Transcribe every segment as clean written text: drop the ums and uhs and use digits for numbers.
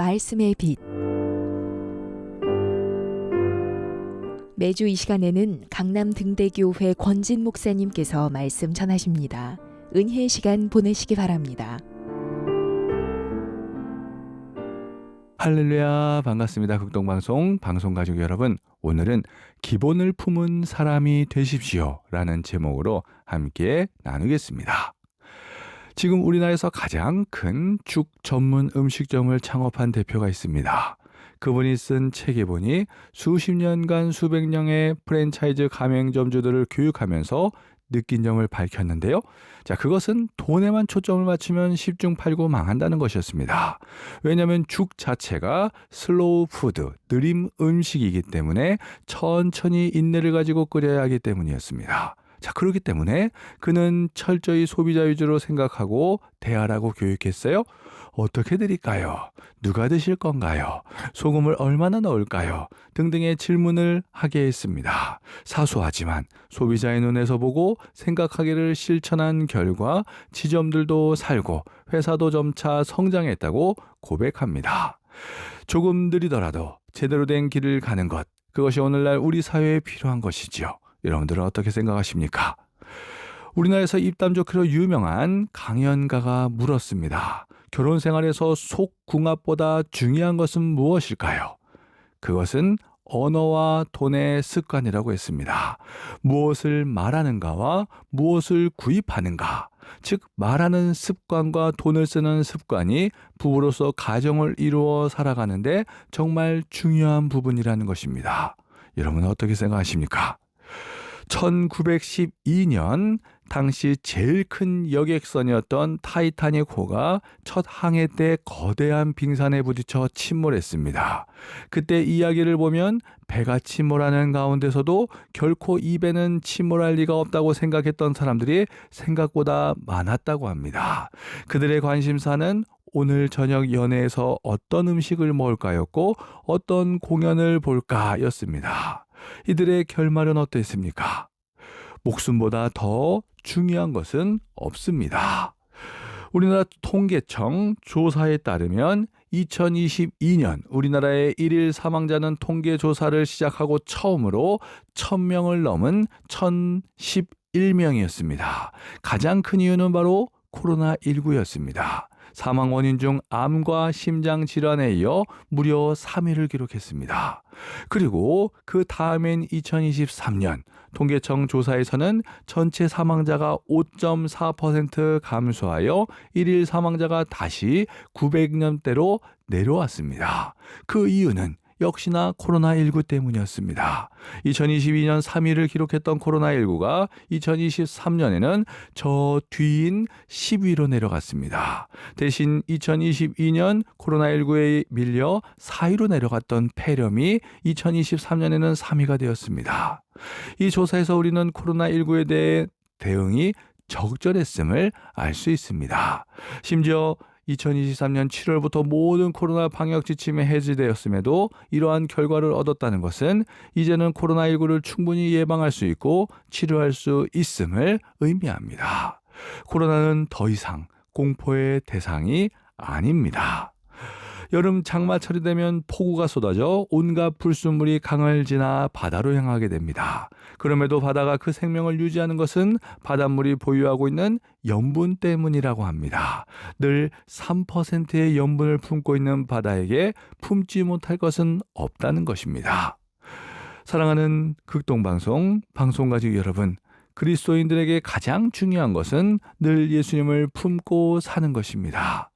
말씀의 빛. 매주 이 시간에는 강남 등대교회 권진 목사님께서 말씀 전하십니다. 은혜의 시간 보내시기 바랍니다. 할렐루야, 반갑습니다. 극동방송 방송가족 여러분, 오늘은 기본을 품은 사람이 되십시오 라는 제목으로 함께 나누겠습니다. 지금 우리나라에서 가장 큰 죽 전문 음식점을 창업한 대표가 있습니다. 그분이 쓴 책에 보니 수십 년간 수백 명의 프랜차이즈 가맹점주들을 교육하면서 느낀 점을 밝혔는데요. 자, 그것은 돈에만 초점을 맞추면 10중 8구 망한다는 것이었습니다. 왜냐하면 죽 자체가 슬로우 푸드, 느림 음식이기 때문에 천천히 인내를 가지고 끓여야 하기 때문이었습니다. 자, 그렇기 때문에 그는 철저히 소비자 위주로 생각하고 대하라고 교육했어요. 어떻게 드릴까요? 누가 드실 건가요? 소금을 얼마나 넣을까요? 등등의 질문을 하게 했습니다. 사소하지만 소비자의 눈에서 보고 생각하기를 실천한 결과 지점들도 살고 회사도 점차 성장했다고 고백합니다. 조금 느리더라도 제대로 된 길을 가는 것, 그것이 오늘날 우리 사회에 필요한 것이지요. 여러분들은 어떻게 생각하십니까? 우리나라에서 입담 좋기로 유명한 강연가가 물었습니다. 결혼 생활에서 속궁합보다 중요한 것은 무엇일까요? 그것은 언어와 돈의 습관이라고 했습니다. 무엇을 말하는가와 무엇을 구입하는가, 즉 말하는 습관과 돈을 쓰는 습관이 부부로서 가정을 이루어 살아가는데 정말 중요한 부분이라는 것입니다. 여러분은 어떻게 생각하십니까? 1912년 당시 제일 큰 여객선이었던 타이타닉호가 첫 항해 때 거대한 빙산에 부딪혀 침몰했습니다. 그때 이야기를 보면 배가 침몰하는 가운데서도 결코 이 배는 침몰할 리가 없다고 생각했던 사람들이 생각보다 많았다고 합니다. 그들의 관심사는 오늘 저녁 연회에서 어떤 음식을 먹을까였고 어떤 공연을 볼까였습니다. 이들의 결말은 어땠습니까? 목숨보다 더 중요한 것은 없습니다. 우리나라 통계청 조사에 따르면 2022년 우리나라의 일일 사망자는 통계 조사를 시작하고 처음으로 1000명을 넘은 1011명이었습니다. 가장 큰 이유는 바로 코로나19였습니다. 사망 원인 중 암과 심장 질환에 이어 무려 3위를 기록했습니다. 그리고 그 다음엔 2023년 통계청 조사에서는 전체 사망자가 5.4% 감소하여 일일 사망자가 다시 900명대로 내려왔습니다. 그 이유는 역시나 코로나19 때문이었습니다. 2022년 3위를 기록했던 코로나19가 2023년에는 저 뒤인 10위로 내려갔습니다. 대신 2022년 코로나19에 밀려 4위로 내려갔던 폐렴이 2023년에는 3위가 되었습니다. 이 조사에서 우리는 코로나19에 대해 대응이 적절했음을 알 수 있습니다. 심지어 2023년 7월부터 모든 코로나 방역 지침이 해제되었음에도 이러한 결과를 얻었다는 것은 이제는 코로나19를 충분히 예방할 수 있고 치료할 수 있음을 의미합니다. 코로나는 더 이상 공포의 대상이 아닙니다. 여름 장마철이 되면 폭우가 쏟아져 온갖 불순물이 강을 지나 바다로 향하게 됩니다. 그럼에도 바다가 그 생명을 유지하는 것은 바닷물이 보유하고 있는 염분 때문이라고 합니다. 늘 3%의 염분을 품고 있는 바다에게 품지 못할 것은 없다는 것입니다. 사랑하는 극동방송 방송가족 여러분, 그리스도인들에게 가장 중요한 것은 늘 예수님을 품고 사는 것입니다.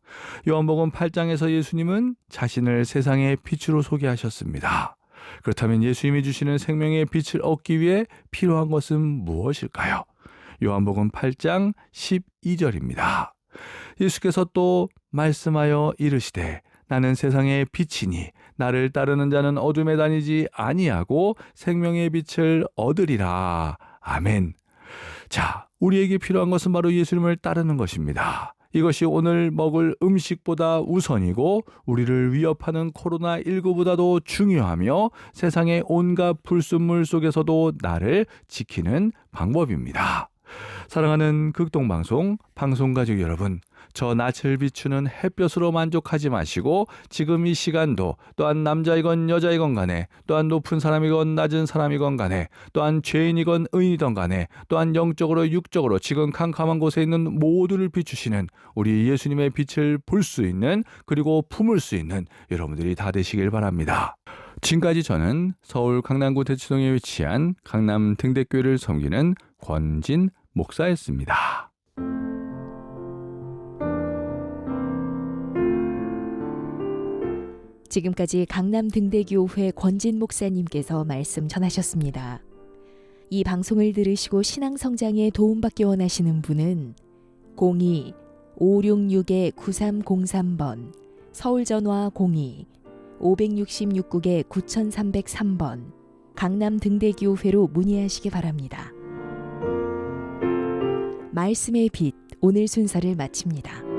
요한복음 8장에서 예수님은 자신을 세상의 빛으로 소개하셨습니다. 그렇다면 예수님이 주시는 생명의 빛을 얻기 위해 필요한 것은 무엇일까요? 요한복음 8장 12절입니다. 예수께서 또 말씀하여 이르시되 나는 세상의 빛이니 나를 따르는 자는 어둠에 다니지 아니하고 생명의 빛을 얻으리라. 아멘. 자, 우리에게 필요한 것은 바로 예수님을 따르는 것입니다. 이것이 오늘 먹을 음식보다 우선이고 우리를 위협하는 코로나19보다도 중요하며 세상의 온갖 불순물 속에서도 나를 지키는 방법입니다. 사랑하는 극동방송 방송가족 여러분, 저 낯을 비추는 햇볕으로 만족하지 마시고 지금 이 시간도 또한 남자이건 여자이건 간에 또한 높은 사람이건 낮은 사람이건 간에 또한 죄인이건 의인이건 간에 또한 영적으로 육적으로 지금 캄캄한 곳에 있는 모두를 비추시는 우리 예수님의 빛을 볼 수 있는 그리고 품을 수 있는 여러분들이 다 되시길 바랍니다. 지금까지 저는 서울 강남구 대치동에 위치한 강남 등대교회를 섬기는 권진 목사였습니다. 지금까지 강남 등대교회 권진 목사님께서 말씀 전하셨습니다. 이 방송을 들으시고 신앙 성장에 도움받기 원하시는 분은 02-566-9303번 서울 전화 02-566-9303번 강남 등대교회로 문의하시기 바랍니다. 말씀의 빛 오늘 순서를 마칩니다.